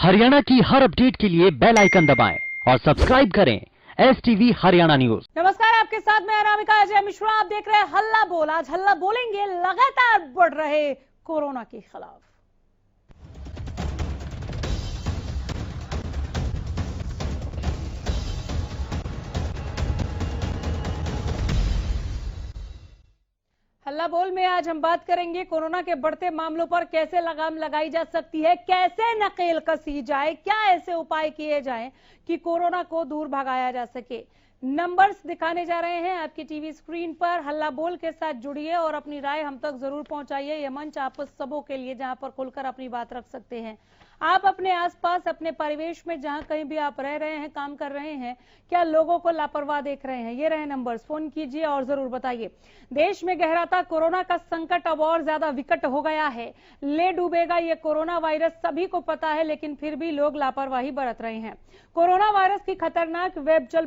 हरियाणा की हर अपडेट के लिए बेल आइकन दबाएं और सब्सक्राइब करें STV हरियाणा न्यूज। नमस्कार, आपके साथ मैं अनामिका अजय मिश्रा। आप देख रहे हैं हल्ला बोल। आज हल्ला बोलेंगे लगातार बढ़ रहे कोरोना के खिलाफ। हल्ला बोल में आज हम बात करेंगे कोरोना के बढ़ते मामलों पर कैसे लगाम लगाई जा सकती है, कैसे नकेल कसी जाए, क्या ऐसे उपाय किए जाएं कि कोरोना को दूर भगाया जा सके। नंबर्स दिखाने जा रहे हैं आपकी टीवी स्क्रीन पर। हल्ला बोल के साथ जुड़िए और अपनी राय हम तक जरूर पहुंचाइए। यह मंच आप सबों के लिए जहां पर खुलकर अपनी बात रख सकते हैं। आप अपने आसपास, अपने परिवेश में जहां कहीं भी आप रह रहे हैं, काम कर रहे हैं, क्या लोगों को लापरवाह देख रहे हैं? ये रहे नंबर्स, फोन कीजिए और जरूर बताइए। देश में गहराता कोरोना का संकट अब और ज्यादा विकट हो गया है। ले डूबेगा ये कोरोना वायरस सभी को पता है, लेकिन फिर भी लोग लापरवाही बरत रहे हैं। कोरोना वायरस की खतरनाक वेब चल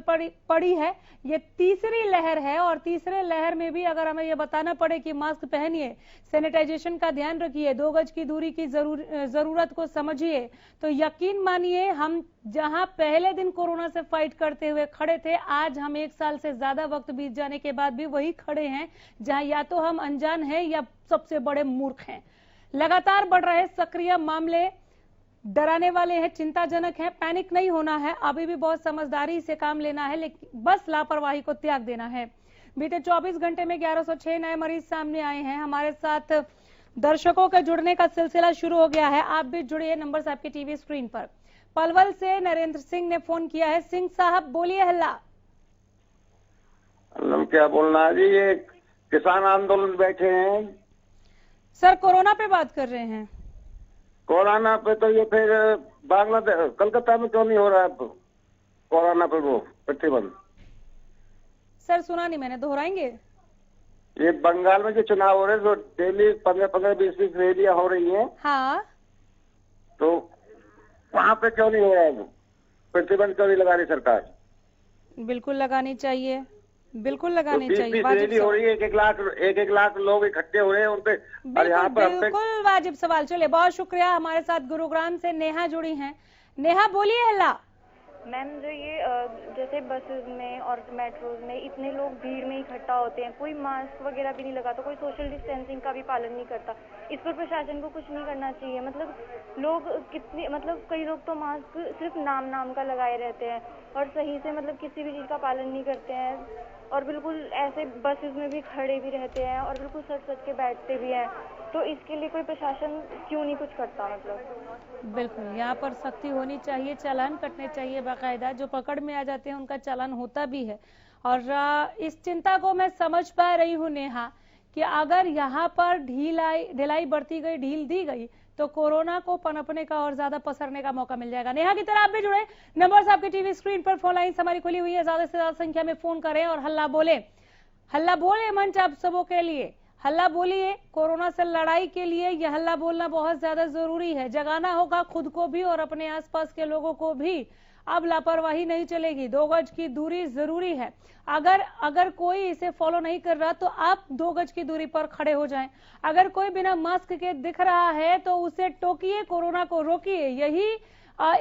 पड़ी है। ये तीसरी लहर है और तीसरे लहर में भी अगर हमें ये बताना पड़े कि मास्क पहनिए, सैनिटाइजेशन का ध्यान रखिए, 2 गज की दूरी की जरूरत को समझिए, तो यकीन मानिए हम जहां पहले दिन कोरोना से फाइट करते हुए खड़े थे, आज हम 1 साल से ज्यादा वक्त बीत जाने के बाद भी वही खड़े हैं जहां या तो हम अनजान हैं या सबसे बड़े मूर्ख हैं। लगातार बढ़ रहे सक्रिय मामले डराने वाले हैं, चिंताजनक है। पैनिक नहीं होना है, अभी भी बहुत समझदारी से काम लेना है, लेकिन बस लापरवाही को त्याग देना है। बीते 24 घंटे में 1106 नए मरीज सामने आए हैं। हमारे साथ दर्शकों के जुड़ने का सिलसिला शुरू हो गया है। आप भी जुड़िए, नंबर्स आपकी टीवी स्क्रीन पर। पलवल से नरेंद्र सिंह ने फोन किया है। सिंह साहब बोलिए। हल्ला क्या बोलना है जी, ये किसान आंदोलन बैठे हैं सर, कोरोना पे बात कर रहे हैं। कोरोना पे तो ये फिर बांग्लादेश, कलकत्ता में क्यों नहीं हो रहा है कोरोना पे वो प्रतिबंध? सर सुना नहीं मैंने, दोहराएंगे? ये बंगाल में जो चुनाव हो रहे हैं, जो डेली 15-15, 20-20 रैलियां हो रही हैं, हाँ, तो वहां पे क्यों नहीं हो रहा है प्रतिबंध? क्यों नहीं लगा रही सरकार? बिल्कुल लगानी चाहिए, बिल्कुल लगानी तो चाहिए। 20-20 रैली हो रही है, 1-1 लाख लोग इकट्ठे हो रहे हैं उनपे। और यहाँ पर बिल्कुल वाजिब सवाल। चलिए, बहुत शुक्रिया। हमारे साथ गुरुग्राम से नेहा जुड़ी हैं। नेहा बोलिए। हल्ला मैम, जो ये जैसे बसेस में और मेट्रोज में इतने लोग भीड़ में इकट्ठा होते हैं, कोई मास्क वगैरह भी नहीं लगाता, कोई सोशल डिस्टेंसिंग का भी पालन नहीं करता। इस पर प्रशासन को कुछ नहीं करना चाहिए? मतलब लोग कितने, मतलब कई लोग तो मास्क सिर्फ नाम का लगाए रहते हैं और सही से मतलब किसी भी चीज़ का पालन नहीं करते हैं और बिल्कुल ऐसे बसेस में भी खड़े भी रहते हैं और बिल्कुल सच के बैठते भी हैं। तो इसके लिए कोई प्रशासन क्यों नहीं कुछ करता? मतलब बिल्कुल यहाँ पर सख्ती होनी चाहिए, चालान कटने चाहिए बाकायदा। जो पकड़ में आ जाते हैं उनका चालान होता भी है। और इस चिंता को मैं समझ पा रही हूँ नेहा, कि अगर यहाँ पर ढिलाई बढ़ती गई, ढील दी गई, तो कोरोना को पनपने का और ज्यादा पसरने का मौका मिल जाएगा। नेहा की तरह आप भी जुड़े। नंबर्स आपकी टीवी स्क्रीन पर, फोन लाइन हमारी खुली हुई है, ज्यादा से ज्यादा संख्या में फोन करें और हल्ला बोले। हल्ला बोले मंच आप सबों के लिए। हल्ला बोलिए। कोरोना से लड़ाई के लिए यह हल्ला बोलना बहुत ज्यादा जरूरी है। जगाना होगा खुद को भी और अपने आसपास के लोगों को भी। अब लापरवाही नहीं चलेगी, 2 गज की दूरी जरूरी है। अगर कोई इसे फॉलो नहीं कर रहा तो आप 2 गज की दूरी पर खड़े हो जाएं। अगर कोई बिना मास्क के दिख रहा है तो उसे टोकिए, कोरोना को रोकिए। यही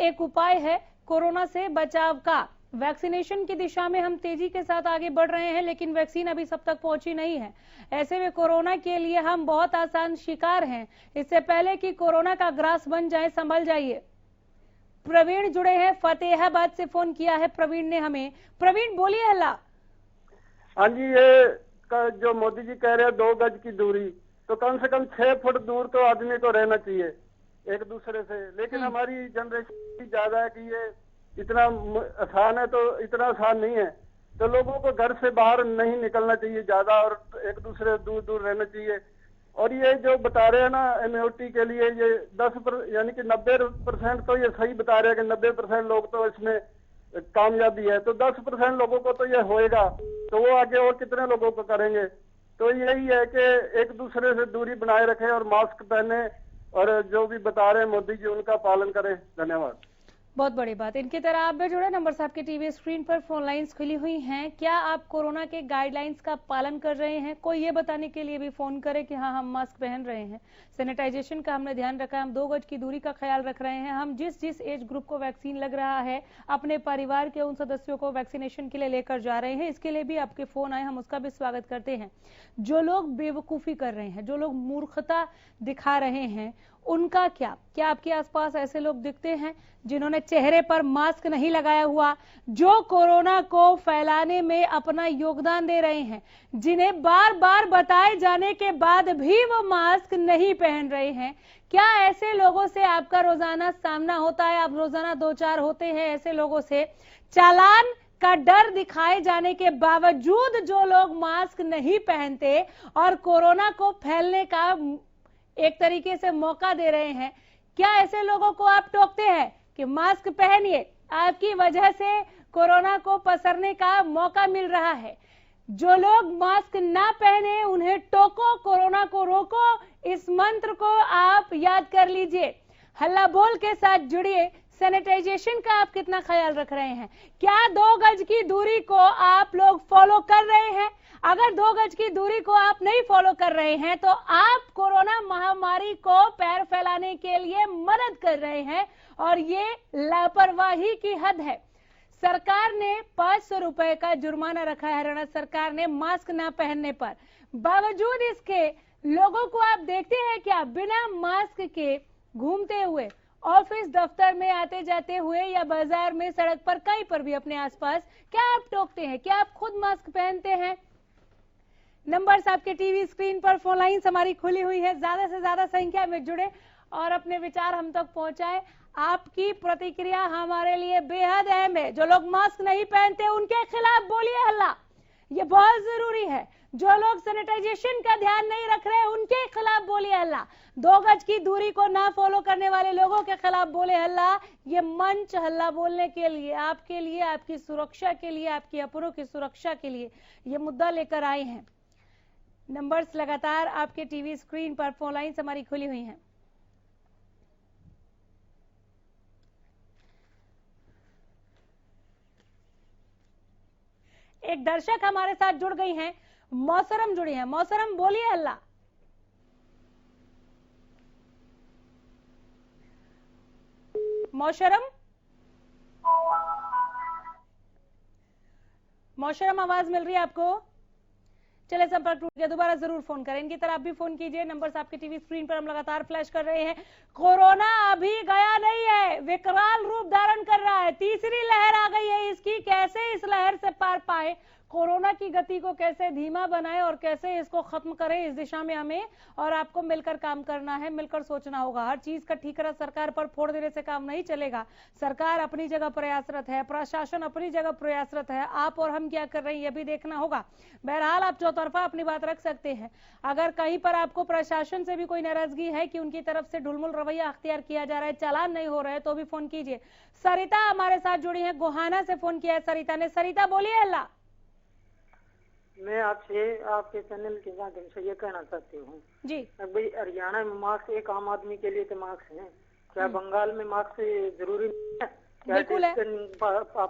एक उपाय है कोरोना से बचाव का। वैक्सीनेशन की दिशा में हम तेजी के साथ आगे बढ़ रहे हैं, लेकिन वैक्सीन अभी सब तक पहुंची नहीं है। ऐसे में कोरोना के लिए हम बहुत आसान शिकार हैं। इससे पहले कि कोरोना का ग्रास बन जाए, संभल जाइए। प्रवीण जुड़े हैं, फतेहाबाद से फोन किया है प्रवीण ने हमें। प्रवीण बोलिए। हल्ला हाँ जी, ये जो मोदी जी कह रहे हैं 2 गज की दूरी, तो कम से कम 6 फुट दूर तो आदमी को रहना चाहिए एक दूसरे से। लेकिन हमारी जनरेशन ज्यादा है कि ये इतना आसान है, तो इतना आसान नहीं है। तो लोगों को घर से बाहर नहीं निकलना चाहिए ज्यादा और एक दूसरे दूर रहना चाहिए। और ये जो बता रहे हैं ना इम्यूनिटी के लिए, ये 10% यानी कि 90% तो ये सही बता रहे हैं कि 90% लोग तो इसमें कामयाबी है, तो 10% लोगों को तो ये होएगा, तो वो आगे और कितने लोगों को करेंगे? तो यही है कि एक दूसरे से दूरी बनाए रखें और मास्क पहने और जो भी बता रहे हैं मोदी जी उनका पालन करें। धन्यवाद। बहुत बड़ी बात। इनकी तरह आप भी जुड़े, नंबर आपके टीवी स्क्रीन पर, फोन लाइंस खुली हुई हैं। क्या आप कोरोना के गाइडलाइंस का पालन कर रहे हैं? कोई ये बताने के लिए भी फोन करे कि हाँ हम मास्क पहन रहे हैं, सैनिटाइजेशन का हमने ध्यान रखा है, हम 2 गज की दूरी का ख्याल रख रहे हैं, हम जिस जिस एज ग्रुप को वैक्सीन लग रहा है अपने परिवार के उन सदस्यों को वैक्सीनेशन के लिए लेकर जा रहे हैं। इसके लिए भी आपके फोन आए, हम उसका भी स्वागत करते हैं। जो लोग बेवकूफी कर रहे हैं, जो लोग मूर्खता दिखा रहे हैं, उनका क्या आपके आसपास ऐसे लोग दिखते हैं जिन्होंने चेहरे पर मास्क नहीं लगाया हुआ, जो कोरोना को फैलाने में अपना योगदान दे रहे हैं, जिन्हें बार बार बताए जाने के बाद भी वो मास्क नहीं पहन रहे हैं? क्या ऐसे लोगों से आपका रोजाना सामना होता है? आप रोजाना 2-4 होते हैं ऐसे लोगों से? चालान का डर दिखाए जाने के बावजूद जो लोग मास्क नहीं पहनते और कोरोना को फैलने का एक तरीके से मौका दे रहे हैं, क्या ऐसे लोगों को आप टोकते हैं कि मास्क पहनिए, आपकी वजह से कोरोना को पसरने का मौका मिल रहा है? जो लोग मास्क ना पहने उन्हें टोको, कोरोना को रोको, इस मंत्र को आप याद कर लीजिए। हल्ला बोल के साथ जुड़िए। सैनिटाइजेशन का आप कितना ख्याल रख रहे हैं? क्या 2 गज की दूरी को आप लोग फॉलो कर रहे हैं? अगर 2 गज की दूरी को आप नहीं फॉलो कर रहे हैं तो आप कोरोना महामारी को पैर फैलाने के लिए मदद कर रहे हैं और ये लापरवाही की हद है। सरकार ने 500 रुपए का जुर्माना रखा है हरियाणा सरकार ने मास्क ना पहनने पर। बावजूद इसके लोगों को आप देखते हैं क्या बिना मास्क के घूमते हुए, ऑफिस दफ्तर में आते जाते हुए या बाजार में, सड़क पर, कहीं पर भी अपने आसपास? क्या आप टोकते हैं? क्या आप खुद मास्क पहनते हैं? नंबर्स आपके टीवी स्क्रीन पर, फोन लाइन्स हमारी खुली हुई है। ज्यादा से ज्यादा संख्या में जुड़े और अपने विचार हम तक पहुंचाएं। आपकी प्रतिक्रिया हमारे लिए बेहद अहम है। जो लोग मास्क नहीं पहनते उनके खिलाफ बोलिए हल्ला, ये बहुत जरूरी है। जो लोग सैनिटाइजेशन का ध्यान नहीं रख रहे उनके खिलाफ बोलिए हल्ला। 2 गज की दूरी को ना फॉलो करने वाले लोगों के खिलाफ बोले हल्ला। ये मंच हल्ला बोलने के लिए, आपके लिए, आपकी सुरक्षा के लिए, आपकी अपनों की सुरक्षा के लिए ये मुद्दा लेकर आए हैं। नंबर्स लगातार आपके टीवी स्क्रीन पर, फोन लाइन्स हमारी खुली हुई हैं। एक दर्शक हमारे साथ जुड़ गई हैं, मौसरम जुड़ी हैं। मौसरम बोलिए हल्ला। मौसरम आवाज मिल रही है आपको? चले, संपर्क टूट गया, दोबारा जरूर फोन करें। इनकी तरफ भी फोन कीजिए। नंबर्स आपके टीवी स्क्रीन पर हम लगातार फ्लैश कर रहे हैं। कोरोना अभी गया नहीं है, विकराल रूप धारण कर रहा है। तीसरी लहर आ गई है इसकी। कैसे इस लहर से पार पाए, कोरोना की गति को कैसे धीमा बनाए और कैसे इसको खत्म करें, इस दिशा में हमें और आपको मिलकर काम करना है, मिलकर सोचना होगा। हर चीज का ठीकरा सरकार पर फोड़ देने से काम नहीं चलेगा। सरकार अपनी जगह प्रयासरत है, प्रशासन अपनी जगह प्रयासरत है, आप और हम क्या कर रहे हैं ये भी देखना होगा। बहरहाल आप चौतरफा अपनी बात रख सकते हैं। अगर कहीं पर आपको प्रशासन से भी कोई नाराजगी है कि उनकी तरफ से ढुलमुल रवैया अख्तियार किया जा रहा है, चालान नहीं हो रहा है, तो भी फोन कीजिए। सरिता हमारे साथ जुड़ी है, गोहाना से फोन किया है सरिता ने। सरिता बोलिए हल्ला। मैं आपसे, आपके चैनल के माध्यम से ये कहना चाहती हूँ जी, भाई हरियाणा में मास्क एक आम आदमी के लिए तो मास्क है, क्या बंगाल में मास्क जरूरी नहीं है? क्या बिल्कुल है।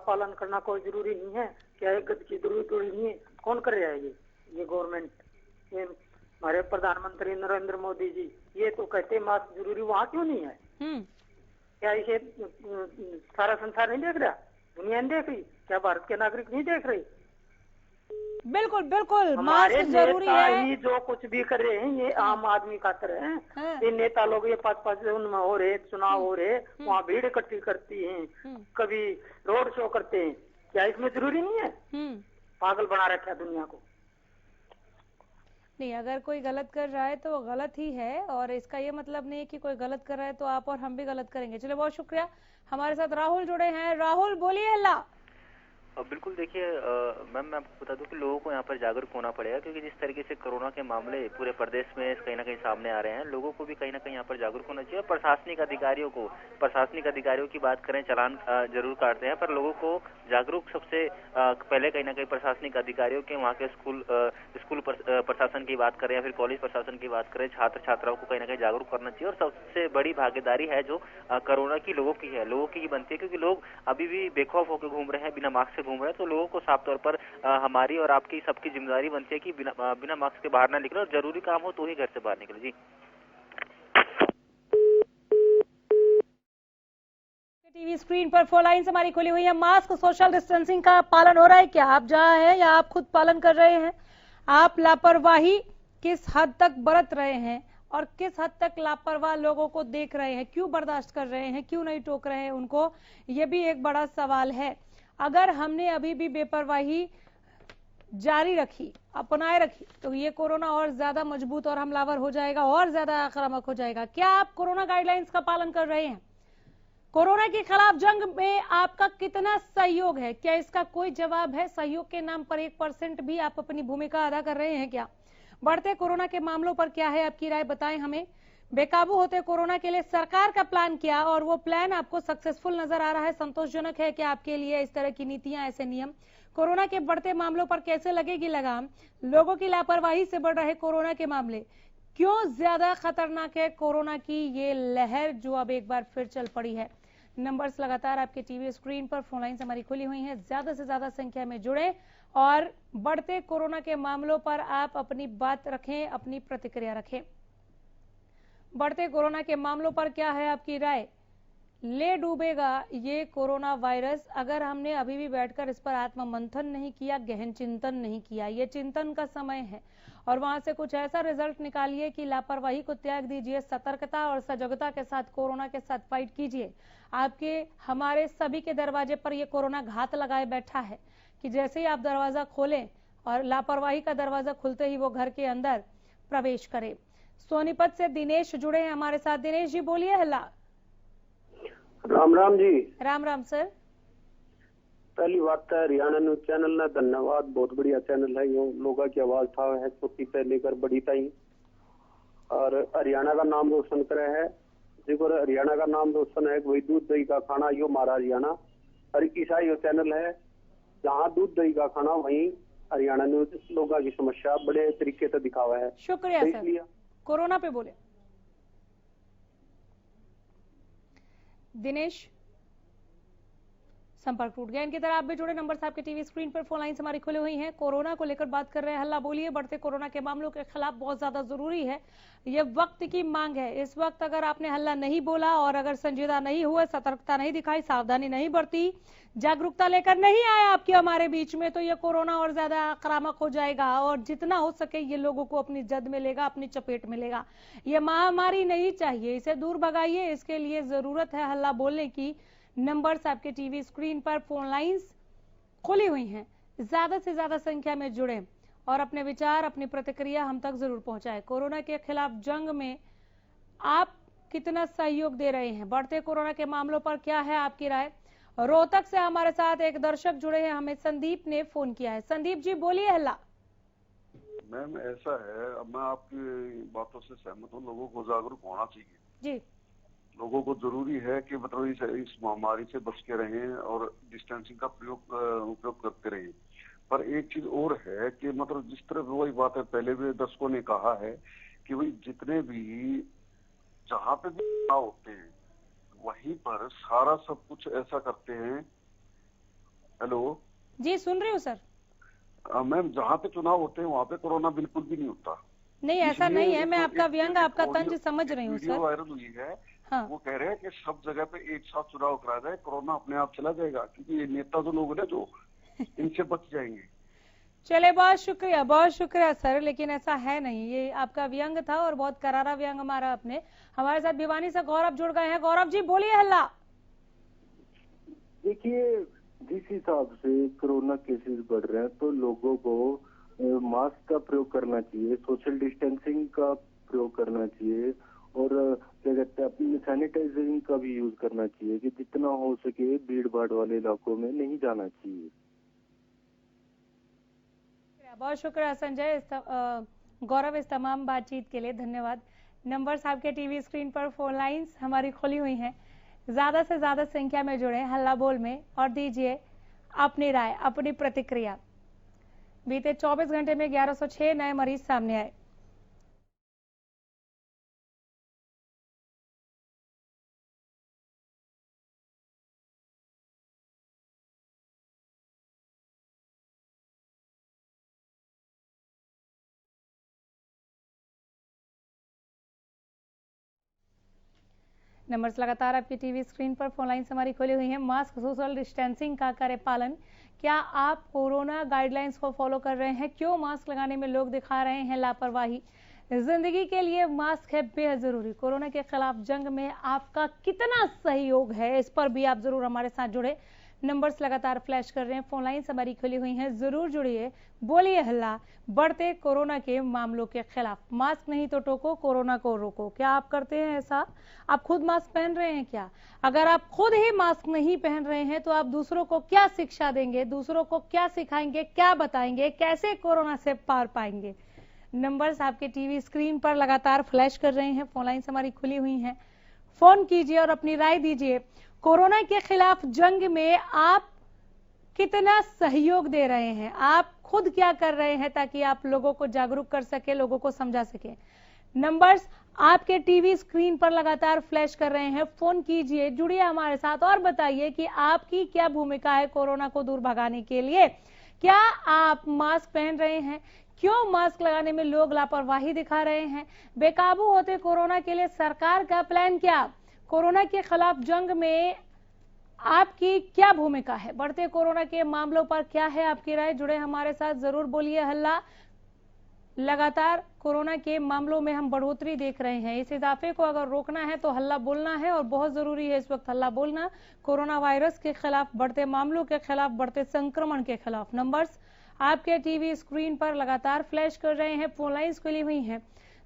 पालन करना कोई जरूरी नहीं है? क्या एक गज की जरूरत नहीं है? कौन कर रहा है ये गवर्नमेंट? ये हमारे प्रधानमंत्री नरेंद्र मोदी जी ये तो कहते मास्क जरूरी, वहाँ क्यों नहीं है? क्या इसे सारा संसार नहीं देख रहा? दुनिया नहीं देख रही? क्या भारत के नागरिक नहीं देख रहे? बिल्कुल बिल्कुल, हमारे मास्क जरूरी है। ही जो कुछ भी कर रहे हैं ये आम आदमी खातर है। ये नेता लोग ये 5-5 उनमें हो रहे, चुनाव हो रहे, वहाँ भीड़ इकट्ठी करती हैं, कभी रोड शो करते हैं। क्या इसमें जरूरी नहीं है? पागल बना रखा है दुनिया को। नहीं, अगर कोई गलत कर रहा है तो वो गलत ही है और इसका ये मतलब नहीं है कि कोई गलत कर रहा है तो आप और हम भी गलत करेंगे। चलो, बहुत शुक्रिया। हमारे साथ राहुल जुड़े हैं। राहुल बोलिए हल्ला। बिल्कुल देखिए मैम, मैं आपको बता दूं कि लोगों को यहाँ पर जागरूक होना पड़ेगा, क्योंकि जिस तरीके से कोरोना के मामले पूरे प्रदेश में कहीं ना कहीं सामने आ रहे हैं, लोगों को भी कहीं ना कहीं यहाँ पर जागरूक होना चाहिए। और प्रशासनिक अधिकारियों की बात करें, चालान जरूर काटते हैं, पर लोगों को जागरूक सबसे पहले कहीं ना कहीं प्रशासनिक अधिकारियों के, वहाँ के स्कूल प्रशासन की बात करें या फिर कॉलेज प्रशासन की बात करें, छात्र छात्राओं को कहीं ना कहीं जागरूक करना चाहिए। और सबसे बड़ी भागीदारी है जो कोरोना की लोगों की ही बनती है, क्योंकि लोग अभी भी बेखौफ होकर घूम रहे हैं, बिना मास्क से घूम रहे हैं। तो लोगों को साफ तौर पर हमारी और आपकी सबकी जिम्मेदारी बनती है कि बिना मास्क के बाहर ना निकले, और जरूरी काम हो तो ही घर से बाहर निकले। जी। टीवी स्क्रीन पर फोन लाइन्स हमारी खुली हुई है। मास्क, सोशल डिस्टेंसिंग का पालन हो रहा है क्या? आप जहां हैं या आप खुद पालन कर रहे हैं? आप लापरवाही किस हद तक बरत रहे हैं और किस हद तक लापरवाह लोगों को देख रहे हैं? क्यों बर्दाश्त कर रहे हैं? क्यों नहीं टोक रहे हैं उनको? ये भी एक बड़ा सवाल है। अगर हमने अभी भी बेपरवाही जारी रखी, अपनाए रखी, तो ये कोरोना और ज्यादा मजबूत और हमलावर हो जाएगा, और ज्यादा आक्रामक हो जाएगा। क्या आप कोरोना गाइडलाइंस का पालन कर रहे हैं? कोरोना के खिलाफ जंग में आपका कितना सहयोग है? क्या इसका कोई जवाब है? सहयोग के नाम पर 1% भी आप अपनी भूमिका अदा कर रहे हैं क्या? बढ़ते कोरोना के मामलों पर क्या है आपकी राय, बताएं हमें। बेकाबू होते कोरोना के लिए सरकार का प्लान क्या, और वो प्लान आपको सक्सेसफुल नजर आ रहा है, संतोषजनक है क्या आपके लिए इस तरह की नीतियां, ऐसे नियम? कोरोना के बढ़ते मामलों पर कैसे लगेगी लगाम? लोगों की लापरवाही से बढ़ रहे कोरोना के मामले क्यों ज्यादा खतरनाक है कोरोना की ये लहर जो अब एक बार फिर चल पड़ी है? नंबर्स लगातार आपके टीवी स्क्रीन पर, फोन लाइन्स हमारी खुली हुई हैं। ज्यादा से ज्यादा संख्या में जुड़े और बढ़ते कोरोना के मामलों पर आप अपनी बात रखें, अपनी प्रतिक्रिया रखें। बढ़ते कोरोना के मामलों पर क्या है आपकी राय? ले डूबेगा ये कोरोना वायरस अगर हमने अभी भी बैठकर इस पर आत्ममंथन नहीं किया, गहन चिंतन नहीं किया। ये चिंतन का समय है और वहां से कुछ ऐसा रिजल्ट निकालिए कि लापरवाही को त्याग दीजिए, सतर्कता और सजगता के साथ कोरोना के साथ फाइट कीजिए। आपके हमारे सभी के दरवाजे पर ये कोरोना घात लगाए बैठा है कि जैसे ही आप दरवाजा खोलें और लापरवाही का दरवाजा खुलते ही वो घर के अंदर प्रवेश करे। सोनीपत से दिनेश जुड़े हैं हमारे साथ। दिनेश जी बोलिए। हल्ला। राम राम जी। राम राम सर। पहली बात है हरियाणा न्यूज चैनल ने धन्यवाद, बहुत बढ़िया चैनल है। यो लोगों की आवाज था है छोटी से लेकर बड़ी तक, और हरियाणा का नाम रोशन करे है। देखो हरियाणा का नाम रोशन है, वही दूध दही का खाना यो हमारा हरियाणा। और ईसा यो चैनल है जहाँ दूध दही का खाना वहीं हरियाणा न्यूज लोगों की समस्या बड़े तरीके से दिखावा है। शुक्रिया सर। कोरोना पे बोले दिनेश। संपर्क टूट गया। इनकी तरह आप भी जुड़े। नंबर से आपके टीवी स्क्रीन पर, फोन लाइन्स हमारी खुली हुई हैं। कोरोना को लेकर बात कर रहे हैं। हल्ला बोलिए। बढ़ते कोरोना के मामलों के खिलाफ बहुत ज्यादा जरूरी है, ये वक्त की मांग है। इस वक्त अगर आपने हल्ला नहीं बोला और अगर संजीदा नहीं हुए, सतर्कता नहीं दिखाई, सावधानी नहीं बरती, जागरूकता लेकर नहीं आए आपके हमारे बीच में, तो ये कोरोना और ज्यादा आक्रामक हो जाएगा और जितना हो सके ये लोगों को अपनी जद में लेगा, अपनी चपेट में लेगा। ये महामारी नहीं चाहिए, इसे दूर भगाइए। इसके लिए जरूरत है हल्ला बोलने की। नंबर्स आपके टीवी स्क्रीन पर, फोन लाइंस खुली हुई हैं। ज्यादा से ज्यादा संख्या में जुड़े और अपने विचार, अपनी प्रतिक्रिया हम तक जरूर पहुंचाएं। कोरोना के खिलाफ जंग में आप कितना सहयोग दे रहे हैं? बढ़ते कोरोना के मामलों पर क्या है आपकी राय? रोहतक से हमारे साथ एक दर्शक जुड़े हैं, हमें संदीप ने फोन किया है। संदीप जी बोलिए। हल्ला। मैम ऐसा है, अब मैं आपकी बातों से सहमत हूँ, लोगों को जागरूक होना चाहिए जी। लोगों को जरूरी है कि मतलब इस महामारी से बच के रहें और डिस्टेंसिंग का उपयोग करते रहें। पर एक चीज और है कि मतलब जिस तरह वही बात है, पहले भी दर्शकों ने कहा है कि भाई जितने भी जहाँ पे भी चुनाव होते हैं वहीं पर सारा सब कुछ ऐसा करते हैं। हेलो जी, सुन रही हूँ सर। मैम जहाँ पे चुनाव होते हैं वहाँ पे कोरोना बिल्कुल भी नहीं होता। नहीं, ऐसा नहीं है। मैं आपका व्यंग, आपका तंज समझ रही हूँ सर। वायरल हुई है। हाँ। वो कह रहे हैं कि सब जगह पे एक साथ चुनाव करा जाए, कोरोना अपने आप चला जाएगा, क्योंकि ये नेता जो लोग हैं जो इनसे बच जाएंगे। चले, बहुत शुक्रिया सर, लेकिन ऐसा है नहीं। ये आपका व्यंग था और बहुत करारा व्यंग मारा आपने। हमारे साथ भिवानी से गौरव जुड़ गए हैं। गौरव जी बोलिए। हल्ला। देखिए, जिस हिसाब से कोरोना केसेस बढ़ रहे हैं तो लोगों को मास्क का प्रयोग करना चाहिए, सोशल डिस्टेंसिंग का प्रयोग करना चाहिए और क्या कहते हैं अपनी सैनिटाइजिंग का भी यूज करना चाहिए कि जितना हो सके भीड़ भाड़ वाले इलाकों में नहीं जाना चाहिए। बहुत शुक्रिया संजय, गौरव, इस तमाम बातचीत के लिए धन्यवाद। नंबर्स आपके टीवी स्क्रीन पर, फोन लाइंस हमारी खुली हुई हैं। ज्यादा से ज्यादा संख्या में जुड़े हल्ला बोल में और दीजिए अपनी राय, अपनी प्रतिक्रिया। बीते 24 घंटे में 1106 नए मरीज सामने आए। नंबर्स लगातार आपकी टीवी स्क्रीन पर, फोन लाइन हमारी खुली हुई है। मास्क, सोशल डिस्टेंसिंग का करें पालन। क्या आप कोरोना गाइडलाइंस को फॉलो कर रहे हैं? क्यों मास्क लगाने में लोग दिखा रहे हैं लापरवाही? जिंदगी के लिए मास्क है बेहद जरूरी। कोरोना के खिलाफ जंग में आपका कितना सहयोग है, इस पर भी आप जरूर हमारे साथ जुड़े। नंबर्स लगातार फ्लैश कर रहे हैं, फोन लाइन हमारी खुली हुई हैं, जरूर जुड़िए, बोलिए हल्ला बढ़ते कोरोना के मामलों के खिलाफ। मास्क नहीं तो टोको, कोरोना को रोको। क्या आप करते हैं ऐसा? आप खुद मास्क पहन रहे हैं क्या? अगर आप खुद ही मास्क नहीं पहन रहे हैं तो आप दूसरों को क्या शिक्षा देंगे, दूसरों को क्या सिखाएंगे, क्या बताएंगे, कैसे कोरोना से पार पाएंगे? नंबर्स आपके टीवी स्क्रीन पर लगातार फ्लैश कर रहे हैं, फोन लाइन हमारी खुली हुई हैं, फोन कीजिए और अपनी राय दीजिए। कोरोना के खिलाफ जंग में आप कितना सहयोग दे रहे हैं? आप खुद क्या कर रहे हैं ताकि आप लोगों को जागरूक कर सके, लोगों को समझा सके? नंबर्स आपके टीवी स्क्रीन पर लगातार फ्लैश कर रहे हैं, फोन कीजिए, जुड़िए हमारे साथ और बताइए कि आपकी क्या भूमिका है कोरोना को दूर भगाने के लिए। क्या आप मास्क पहन रहे हैं? क्यों मास्क लगाने में लोग लापरवाही दिखा रहे हैं? बेकाबू होते कोरोना के लिए सरकार का प्लान क्या? कोरोना के खिलाफ जंग में आपकी क्या भूमिका है? बढ़ते कोरोना के मामलों पर क्या है आपकी राय? जुड़े हमारे साथ, जरूर बोलिए हल्ला। लगातार कोरोना के मामलों में हम बढ़ोतरी देख रहे हैं। इस इजाफे को अगर रोकना है तो हल्ला बोलना है और बहुत जरूरी है इस वक्त हल्ला बोलना, कोरोना वायरस के खिलाफ, बढ़ते मामलों के खिलाफ, बढ़ते संक्रमण के खिलाफ। नंबर्स आपके टीवी स्क्रीन पर लगातार फ्लैश कर रहे हैं, फोन लाइन्स खुली हुई हैं,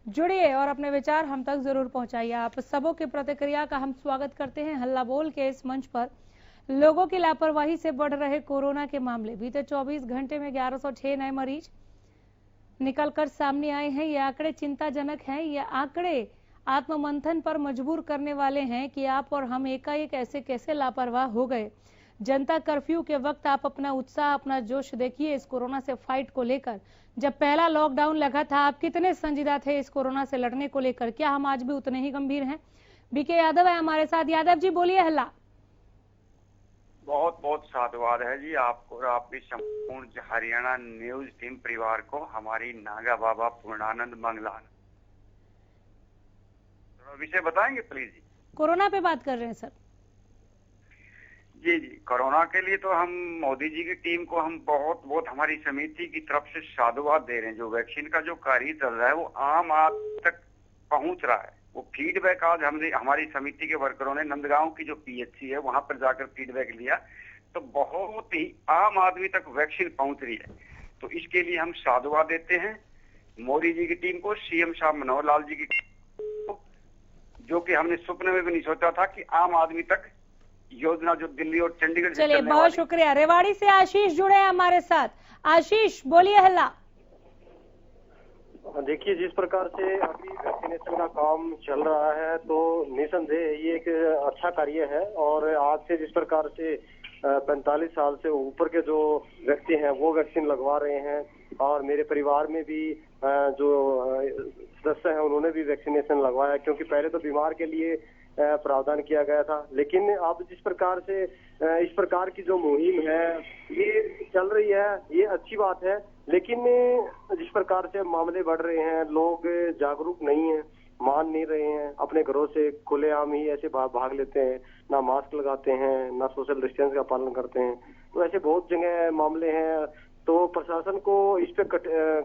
जुड़िए और अपने विचार हम तक जरूर पहुंचाइए। आप सबों की प्रतिक्रिया का हम स्वागत करते हैं। हल्ला बोल के इस मंच पर लोगों की लापरवाही से बढ़ रहे कोरोना के मामले, बीते 24 घंटे में 1106 नए मरीज निकलकर सामने आए हैं। ये आंकड़े चिंताजनक हैं। ये आंकड़े आत्ममंथन पर मजबूर करने वाले हैं कि आप और हम एकाएक ऐसे कैसे लापरवाह हो गए। जनता कर्फ्यू के वक्त आप अपना उत्साह, अपना जोश देखिए इस कोरोना से फाइट को लेकर। जब पहला लॉकडाउन लगा था आप कितने संजीदा थे इस कोरोना से लड़ने को लेकर? क्या हम आज भी उतने ही गंभीर हैं? बीके यादव है हमारे साथ। यादव जी बोलिए हल्ला। बहुत बहुत साधुवाद है जी आपको और आपकी संपूर्ण हरियाणा न्यूज टीम परिवार को, हमारी नागा बाबा पूर्णानंद मंगलान। विषय बताएंगे प्लीज जी। कोरोना पे बात कर रहे हैं सर। जी जी, कोरोना के लिए तो हम मोदी जी की टीम को हम बहुत बहुत हमारी समिति की तरफ से साधुवाद दे रहे हैं। जो वैक्सीन का जो कार्य चल रहा है वो आम आदमी तक पहुंच रहा है। वो फीडबैक आज हमने, हमारी समिति के वर्करों ने नंदगांव की जो पीएचसी है वहां पर जाकर फीडबैक लिया तो बहुत ही आम आदमी तक वैक्सीन पहुंच रही है। तो इसके लिए हम साधुवाद देते हैं मोदी जी की टीम को, सीएम साहब मनोहर लाल जी की को, जो कि हमने सपने में भी नहीं सोचा था कि आम आदमी तक योजना जो दिल्ली और चंडीगढ़। चलिए बहुत शुक्रिया। रेवाड़ी से आशीष जुड़े हैं हमारे साथ। आशीष बोलिए हल्ला। देखिए, जिस प्रकार से अभी वैक्सीनेशन का काम चल रहा है तो निसंदेह ये एक अच्छा कार्य है। और आज से जिस प्रकार से 45 साल से ऊपर के जो व्यक्ति हैं वो वैक्सीन लगवा रहे हैं और मेरे परिवार में भी जो सदस्य हैं उन्होंने भी वैक्सीनेशन लगवाया, क्योंकि पहले तो बीमार के लिए प्रावधान किया गया था। लेकिन अब जिस प्रकार से इस प्रकार की जो मुहिम है ये चल रही है, ये अच्छी बात है। लेकिन जिस प्रकार से मामले बढ़ रहे हैं, लोग जागरूक नहीं हैं, मान नहीं रहे हैं, अपने घरों से खुलेआम ही ऐसे भाग लेते हैं, ना मास्क लगाते हैं, ना सोशल डिस्टेंस का पालन करते हैं। तो ऐसे बहुत जगह मामले हैं। तो प्रशासन को इस पे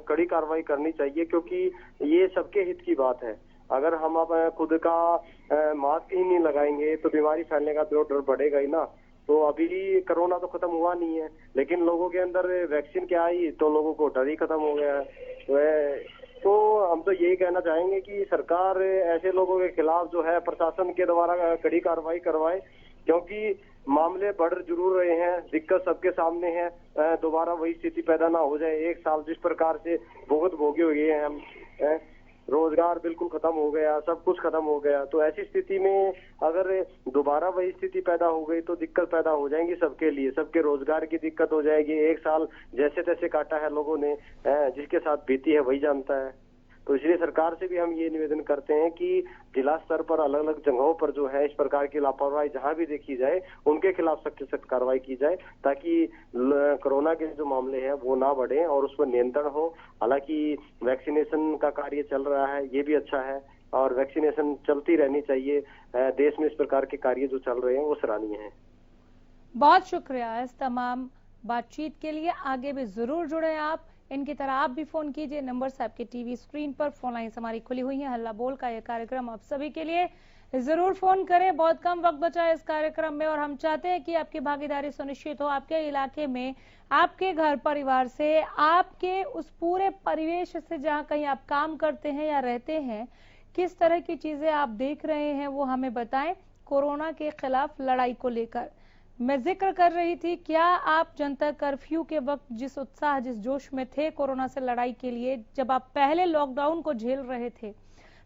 कड़ी कार्रवाई करनी चाहिए, क्योंकि ये सबके हित की बात है। अगर हम अब खुद का मास्क ही नहीं लगाएंगे तो बीमारी फैलने का तो डर बढ़ेगा ही ना। तो अभी कोरोना तो खत्म हुआ नहीं है, लेकिन लोगों के अंदर वैक्सीन क्या आई तो लोगों को डर ही खत्म हो गया है। तो हम तो यही कहना चाहेंगे कि सरकार ऐसे लोगों के खिलाफ जो है प्रशासन के द्वारा कड़ी कार्रवाई करवाए, क्योंकि मामले बढ़ जरूर रहे हैं, दिक्कत सबके सामने है। दोबारा वही स्थिति पैदा ना हो जाए। एक साल जिस प्रकार से भुगत भोगे हुए हैं हम, रोजगार बिल्कुल खत्म हो गया, सब कुछ खत्म हो गया, तो ऐसी स्थिति में अगर दोबारा वही स्थिति पैदा हो गई तो दिक्कत पैदा हो जाएंगी सबके लिए, सबके रोजगार की दिक्कत हो जाएगी। एक साल जैसे तैसे काटा है लोगों ने, जिसके साथ बीती है वही जानता है। तो इसलिए सरकार से भी हम ये निवेदन करते हैं कि जिला स्तर पर अलग अलग जगहों पर जो है इस प्रकार की लापरवाही जहां भी देखी जाए उनके खिलाफ सख्त से सख्त कार्रवाई की जाए, ताकि कोरोना के जो मामले हैं वो ना बढ़े और उस पर नियंत्रण हो। हालांकि वैक्सीनेशन का कार्य चल रहा है, ये भी अच्छा है और वैक्सीनेशन चलती रहनी चाहिए। देश में इस प्रकार के कार्य जो चल रहे हैं वो सराहनीय है। बहुत शुक्रिया इस तमाम बातचीत के लिए। आगे भी जरूर जुड़े आप, इनकी तरह आप भी फोन कीजिए। नंबर्स आपके टीवी स्क्रीन पर, फोन लाइन्स हमारी खुली हुई हैं। हल्ला बोल का यह कार्यक्रम आप सभी के लिए, जरूर फोन करें। बहुत कम वक्त बचा है इस कार्यक्रम में और हम चाहते हैं कि आपकी भागीदारी सुनिश्चित हो। आपके इलाके में, आपके घर परिवार से, आपके उस पूरे परिवेश से जहां कहीं आप काम करते हैं या रहते हैं, किस तरह की चीजें आप देख रहे हैं वो हमें बताएं। कोरोना के खिलाफ लड़ाई को लेकर मैं जिक्र कर रही थी, क्या आप जनता कर्फ्यू के वक्त जिस उत्साह, जिस जोश में थे कोरोना से लड़ाई के लिए, जब आप पहले लॉकडाउन को झेल रहे थे,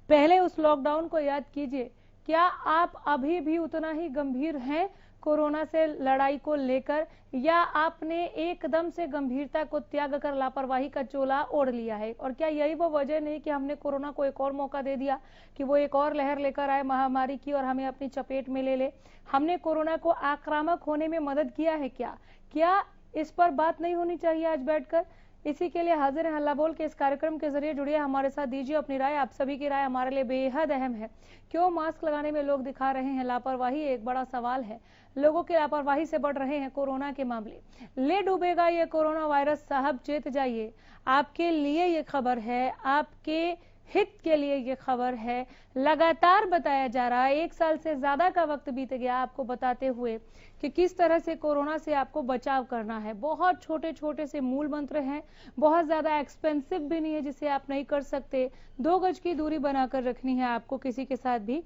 पहले उस लॉकडाउन को याद कीजिए, क्या आप अभी भी उतना ही गंभीर हैं कोरोना से लड़ाई को लेकर, या आपने एकदम से गंभीरता को त्याग कर लापरवाही का चोला ओढ़ लिया है? और क्या यही वो वजह नहीं कि हमने कोरोना को एक और मौका दे दिया कि वो एक और लहर लेकर आए महामारी की और हमें अपनी चपेट में ले ले? हमने कोरोना को आक्रामक होने में मदद किया है क्या इस पर बात नहीं होनी चाहिए आज बैठकर? इसी के लिए हाजिर है हल्ला बोल के इस कार्यक्रम के जरिए। जुड़िए हमारे साथ, दीजिए अपनी राय। आप सभी की राय हमारे लिए बेहद अहम है। क्यों मास्क लगाने में लोग दिखा रहे हैं लापरवाही, एक बड़ा सवाल है। लोगों की लापरवाही से बढ़ रहे हैं कोरोना के मामले। ले डूबेगा ये कोरोना वायरस, साहब चेत जाइए। आपके लिए ये खबर है, आपके हित के लिए ये खबर है। लगातार बताया जा रहा है, 1 साल से ज्यादा का वक्त बीत गया आपको बताते हुए कि किस तरह से कोरोना से आपको बचाव करना है। बहुत छोटे छोटे से मूल मंत्र हैं, बहुत ज्यादा एक्सपेंसिव भी नहीं है जिसे आप नहीं कर सकते। 2 गज की दूरी बनाकर रखनी है आपको, किसी के साथ भी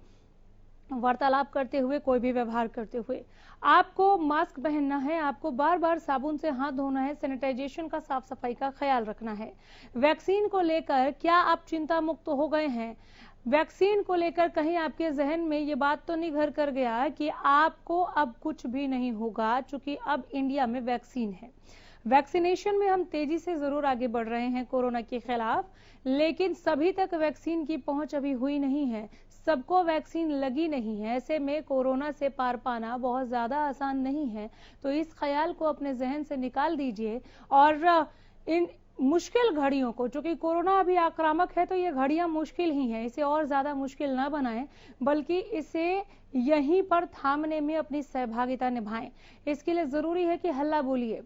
वार्तालाप करते हुए, कोई भी व्यवहार करते हुए। आपको मास्क पहनना है, आपको बार बार साबुन से हाथ धोना है, सैनिटाइजेशन का, साफ सफाई का ख्याल रखना है। वैक्सीन को लेकर क्या आप चिंता मुक्त हो गए हैं? वैक्सीन को लेकर कहीं आपके जहन में ये बात तो नहीं घर कर गया कि आपको अब कुछ भी नहीं होगा, क्योंकि अब इंडिया में वैक्सीन है। वैक्सीनेशन में हम तेजी से जरूर आगे बढ़ रहे हैं कोरोना के खिलाफ, लेकिन सभी तक वैक्सीन की पहुंच अभी हुई नहीं है, सबको वैक्सीन लगी नहीं है। ऐसे में कोरोना से पार पाना बहुत ज्यादा आसान नहीं है। तो इस ख्याल को अपने जहन से निकाल दीजिए और इन मुश्किल घड़ियों को, चूंकि कोरोना अभी आक्रामक है तो ये घड़ियां मुश्किल ही हैं, इसे और ज्यादा मुश्किल ना बनाएं, बल्कि इसे यहीं पर थामने में अपनी सहभागिता निभाएं। इसके लिए जरूरी है कि हल्ला बोलिए।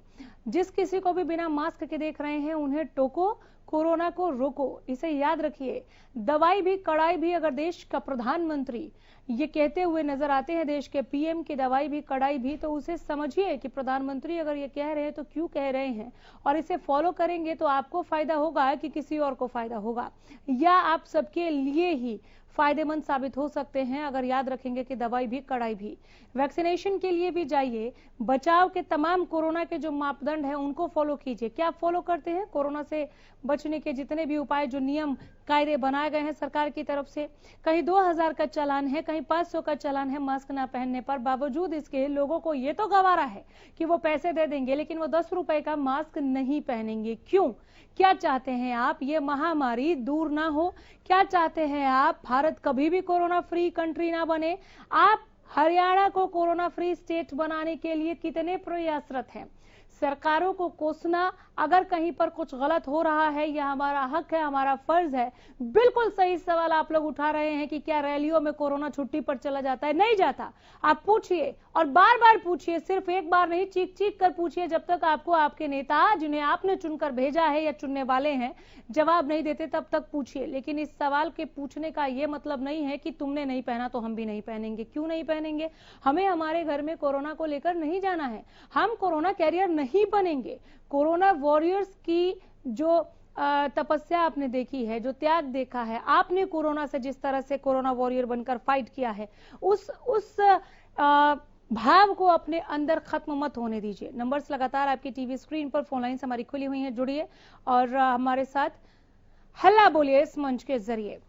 जिस किसी को भी बिना मास्क के देख रहे हैं उन्हें टोको, कोरोना को रोको। इसे याद रखिए, दवाई भी कड़ाई भी अगर देश का प्रधानमंत्री ये कहते हुए नजर आते हैं, देश के पीएम की दवाई भी कड़ाई भी, तो उसे समझिए कि प्रधानमंत्री अगर ये कह रहे हैं तो क्यों कह रहे हैं, और इसे फॉलो करेंगे तो आपको फायदा होगा कि किसी और को फायदा होगा, या आप सबके लिए ही फायदेमंद साबित हो सकते हैं अगर याद रखेंगे कि दवाई भी कड़ाई भी। वैक्सीनेशन के लिए भी जाइए, बचाव के तमाम कोरोना के जो मापदंड है उनको फॉलो कीजिए। क्या फॉलो करते हैं? कोरोना से बचने के जितने भी उपाय, जो नियम कायदे बनाए गए हैं सरकार की तरफ से, कहीं 2000 का चालान है, कहीं 500 का चालान है मास्क ना पहनने पर। बावजूद इसके लोगों को ये तो गवारा है कि वो पैसे दे देंगे, लेकिन वो 10 रुपए का मास्क नहीं पहनेंगे। क्यों? क्या चाहते हैं आप? ये महामारी दूर ना हो? क्या चाहते हैं आप? भारत कभी भी कोरोना फ्री कंट्री ना बने? आप हरियाणा को कोरोना फ्री स्टेट बनाने के लिए कितने प्रयासरत हैं? सरकारों को कोसना, अगर कहीं पर कुछ गलत हो रहा है, यह हमारा हक है, हमारा फर्ज है। बिल्कुल सही सवाल आप लोग उठा रहे हैं कि क्या रैलियों में कोरोना छुट्टी पर चला जाता है? नहीं जाता। आप पूछिए और बार बार पूछिए, सिर्फ एक बार नहीं, चीख चीख कर पूछिए, जब तक आपको आपके नेता, जिन्हें आपने चुनकर भेजा है या चुनने वाले हैं, जवाब नहीं देते तब तक पूछिए। लेकिन इस सवाल के पूछने का यह मतलब नहीं है कि तुमने नहीं पहना तो हम भी नहीं पहनेंगे। क्यों नहीं पहनेंगे? हमें हमारे घर में कोरोना को लेकर नहीं जाना है, हम कोरोना कैरियर नहीं बनेंगे। कोरोना वॉरियर्स की जो तपस्या आपने देखी है, जो त्याग देखा है आपने कोरोना से, जिस तरह से कोरोना वॉरियर बनकर फाइट किया है, उस भाव को अपने अंदर खत्म मत होने दीजिए। नंबर्स लगातार आपकी टीवी स्क्रीन पर, फोन लाइन्स हमारी खुली हुई हैं, जुड़िए और हमारे साथ हल्ला बोलिए इस मंच के जरिए।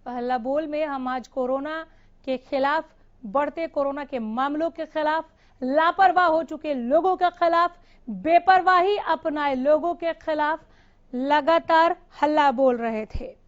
हल्ला बोल में हम आज कोरोना के खिलाफ, बढ़ते कोरोना के मामलों के खिलाफ, लापरवाह हो चुके लोगों के खिलाफ, बेपरवाही अपनाए लोगों के खिलाफ लगातार हल्ला बोल रहे थे।